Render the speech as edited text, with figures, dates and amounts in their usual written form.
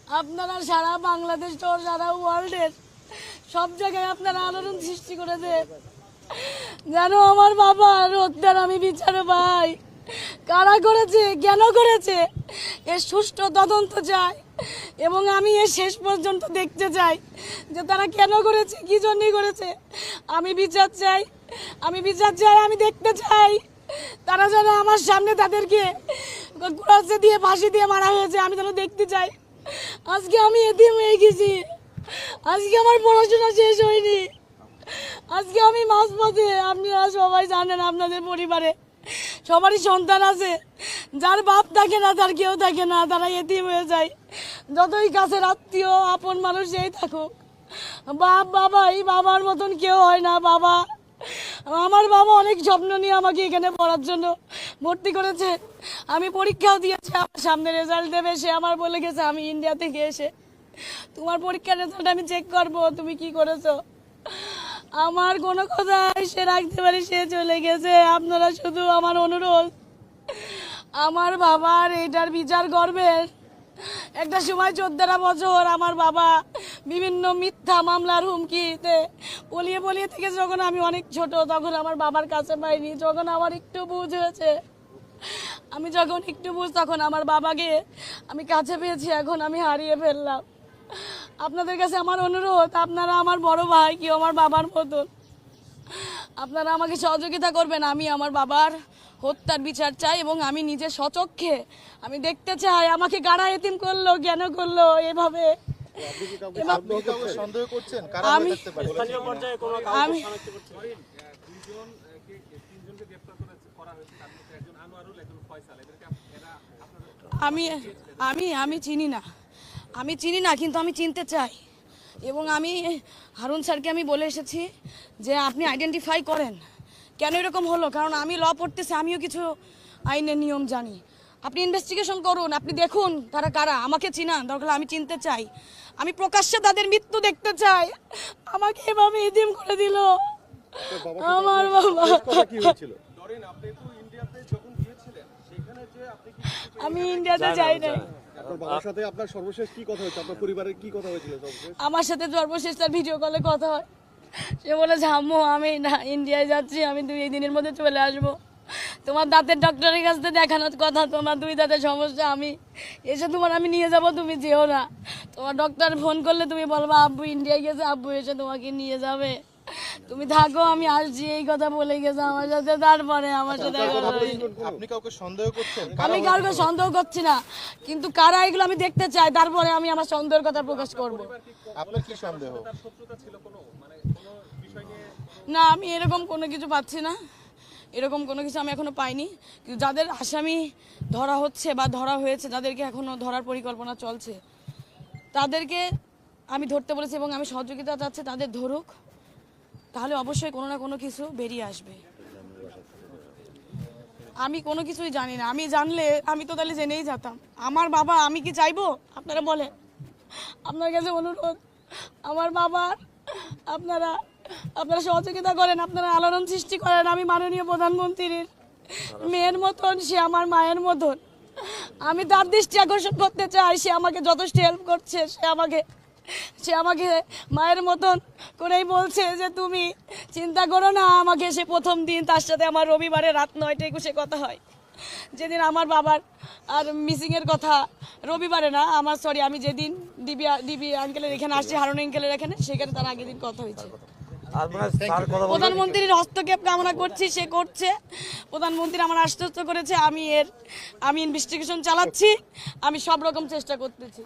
আপনারা সারা বাংলাদেশ সহ সারা ওয়ার্ল্ডের সব জায়গায় আপনারা আলোড়ন সৃষ্টি করেছে যেন আমার বাবার হত্যার আমি বিচার পাই। কারা করেছে, কেন করেছে, এর সুষ্ঠু তদন্ত চাই এবং আমি এর শেষ পর্যন্ত দেখতে চাই যে তারা কেন করেছে, কি জন্য করেছে। আমি বিচার চাই, আমি বিচার চাই, আমি দেখতে চাই তারা যেন আমার সামনে তাদেরকে ক্রসে দিয়ে ফাঁসি দিয়ে মারা হয়েছে আমি যেন দেখতে চাই। আজকে আমি এতিম হয়ে গেছি, আজকে আমার পড়াশোনা শেষ হয়নি, আজকে আমি মাঝপথে। আপনারা সবাই জানেন আপনাদের পরিবারে সবারই সন্তান আছে, যার বাপ থাকে না, তার কেউ থাকে না, তারা এতিম হয়ে যায়। যতই কাছের আত্মীয় আপন মানুষ যেই থাকুক, বাবা এই বাবার মতন কেউ হয় না। বাবা, আমার বাবা অনেক স্বপ্ন নিয়ে আমাকে এখানে পড়ার জন্য ভর্তি করেছে। আমি পরীক্ষাও দিয়েছি, আমার সামনে রেজাল্ট দেবে, সে আমার বলে গেছে আমি ইন্ডিয়া থেকে এসে তোমার পরীক্ষার রেজাল্ট আমি চেক করবো, তুমি কি করেছো। আমার কোনো কথা সে রাখতে পারি, সে চলে গেছে। আপনারা শুধু আমার অনুরোধ, আমার বাবার এটার বিচার করবেন। একটা সময় 14 বছর আমার বাবা বিভিন্ন মিথ্যা মামলার হুমকিতে পলিয়ে থেকে যখন আমি অনেক ছোট, তখন আমার বাবার কাছে পাইনি। যখন আমার একটু বুঝ হয়েছে, আমি যখন একটু বুঝ, তখন আমার বাবাকে আমি কাছে পেয়েছি, এখন আমি হারিয়ে ফেললাম। আপনাদের কাছে আমার অনুরোধ, আপনারা আমার বড় ভাই কি আমার বাবার মতন, আপনারা আমাকে সহযোগিতা করবেন। আমি আমার বাবার হত্যার বিচার চাই এবং আমি নিজে সচক্ষে আমি দেখতে চাই আমাকে কারা এতিম করলো, কেন করলো এভাবে। আমি চিনি না, আমি চিনি না, কিন্তু আমি চিনতে চাই এবং আমি হারুন স্যারকে আমি বলে এসেছি যে আপনি আইডেন্টিফাই করেন কেন এরকম হলো, কারণ আমি ল পড়তেছি, আমিও কিছু আইনের নিয়ম জানি। আপনি ইনভেস্টিগেশন করুন, আপনি দেখুন তারা কারা, আমাকে চিনান, দরকার আমি চিনতে চাই, আমি প্রকাশ্যে তাদের মৃত্যু দেখতে চাই। আমাকে এভাবে এতিম করে দিল আমার বাবা। আমি ইন্ডিয়াতে যাই নাই। বাবার সাথে আপনার সর্বশেষ কি কথা হয়েছে, আপনার পরিবারের কি কথা হয়েছিল সর্বশেষ? আমার সাথে সর্বশেষ তার ভিডিও কলে কথা হয়। সে বলেছে আম্মু আমি না ইন্ডিয়ায় যাচ্ছি, আমি 2 দিনের মধ্যে চলে আসবো, তোমার দাঁতের ডক্টরের কাছে দেখানোর কথা, তোমার 2 দাঁতের সমস্যা, আমি এসে আমি নিয়ে যাব, তুমি যেও না, তোমার ডক্টর ফোন করলে তুমি বলবা আব্বু ইন্ডিয়ায় গেছে, আব্বু এসে তোমাকে নিয়ে যাবে, তুমি থাকো, আমি আসছি, এই কথা বলে গেছে আমার সাথে। তারপরে আমার সাথে আপনি কাউকে সন্দেহ করছেন? আমি কাউকে সন্দেহ করছি না, কিন্তু কারা এগুলো আমি দেখতে চাই, তারপরে আমি আমার সন্দেহের কথা প্রকাশ করব। আপনার কি সন্দেহ? না, আমি এরকম কোনো কিছু পাচ্ছি না, এরকম কোনো কিছু আমি এখনো পাইনি। কিন্তু যাদের আসামি ধরা হচ্ছে বা ধরা হয়েছে, যাদেরকে এখনো ধরার পরিকল্পনা চলছে, তাদেরকে আমি ধরতে বলেছি এবং আমি সহযোগিতা চাচ্ছি, তাদের ধরুক, তাহলে অবশ্যই কোনো না কোনো কিছু বেরিয়ে আসবে। আমি কোনো কিছুই জানি না, আমি জানলে আমি তো তাহলে জেনেই যেতাম। আমার বাবা, আমি কি চাইবো? আপনারা বলেন, আপনার কাছে অনুরোধ, আমার বাবার আপনারা সহযোগিতা করেন, আপনারা আলোড়ন সৃষ্টি করেন। আমি মাননীয় প্রধানমন্ত্রীর মেয়ের মতন, সে আমার মায়ের মতন, আমি তার দৃষ্টি আকর্ষণ করতে চাই। সে আমাকে যথেষ্ট হেল্প করছে, সে আমাকে মায়ের মতন করেই বলছে যে তুমি চিন্তা করো না। আমাকে সে প্রথম দিন তার সাথে আমার রবিবারে রাত 9টায় 21 কথা হয়, যেদিন আমার বাবার আর মিসিংয়ের কথা, রবিবারে না আমি যেদিন ডিবি আঙ্কেলের এখানে আসছি, হারুন আঙ্কেলের এখানে, সেখানে তার আগের দিন কথা হয়েছে। প্রধানমন্ত্রীর হস্তক্ষেপ কামনা করছি, সে করছে, প্রধানমন্ত্রী আমার আশ্বস্ত করেছে, আমি ইনভেস্টিগেশন চালাচ্ছি, আমি সব রকম চেষ্টা করতেছি।